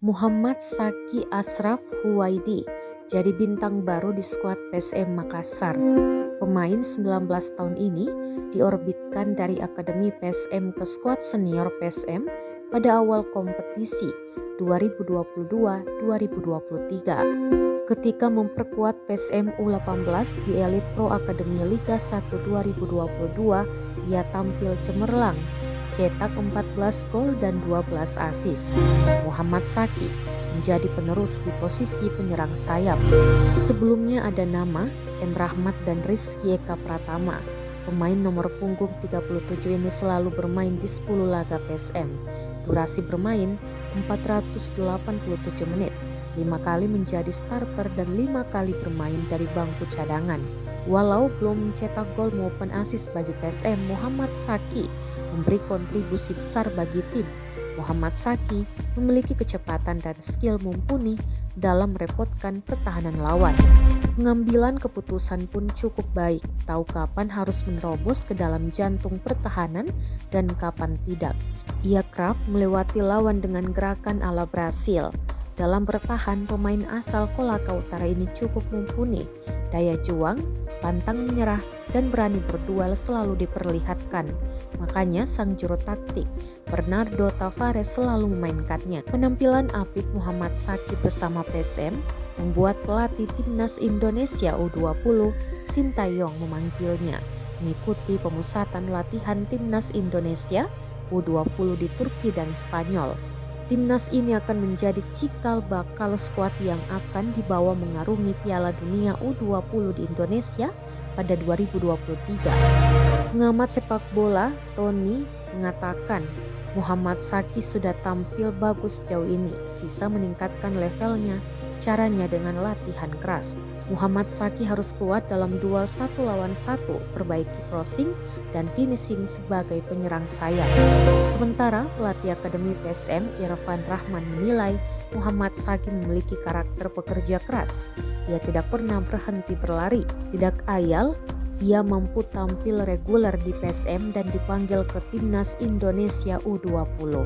Muhammad Saki Ashraf Huwaidi jadi bintang baru di skuad PSM Makassar. Pemain 19 tahun ini diorbitkan dari Akademi PSM ke skuad senior PSM pada awal kompetisi 2022-2023. Ketika memperkuat PSM U18 di Elite Pro Akademi Liga 1 2022, ia tampil cemerlang, cetak 14 gol dan 12 assist. Muhammad Saki menjadi penerus di posisi penyerang sayap. Sebelumnya ada nama M. Rahmat dan Rizky Eka Pratama. Pemain nomor punggung 37 ini selalu bermain di 10 laga PSM. Durasi bermain 487 menit. 5 kali menjadi starter dan 5 kali bermain dari bangku cadangan. Walau belum mencetak gol maupun assist bagi PSM, Muhammad Saki memberi kontribusi besar bagi tim. Muhammad Saki memiliki kecepatan dan skill mumpuni dalam merepotkan pertahanan lawan. Pengambilan keputusan pun cukup baik, tahu kapan harus menerobos ke dalam jantung pertahanan dan kapan tidak. Ia kerap melewati lawan dengan gerakan ala Brasil. Dalam bertahan, pemain asal Kolaka Utara ini cukup mumpuni. Daya juang, pantang menyerah, dan berani berduel selalu diperlihatkan. Makanya sang juru taktik Bernardo Tavares selalu memainkannya. Penampilan apik Muhammad Saki bersama PSM membuat pelatih timnas Indonesia U20 Sintayong memanggilnya mengikuti pemusatan latihan timnas Indonesia U20 di Turki dan Spanyol. Timnas ini akan menjadi cikal bakal skuad yang akan dibawa mengarungi Piala Dunia U20 di Indonesia pada 2023. Pengamat sepak bola Tony mengatakan Muhammad Saki sudah tampil bagus jauh ini, sisa meningkatkan levelnya, caranya dengan latihan keras. Muhammad Saki harus kuat dalam duel 1 lawan 1, perbaiki crossing dan finishing sebagai penyerang sayap. Sementara pelatih Akademi PSM Irfan Rahman menilai Muhammad Saki memiliki karakter pekerja keras. Dia tidak pernah berhenti berlari, tidak ayal. Ia mampu tampil reguler di PSM dan dipanggil ke timnas Indonesia U20.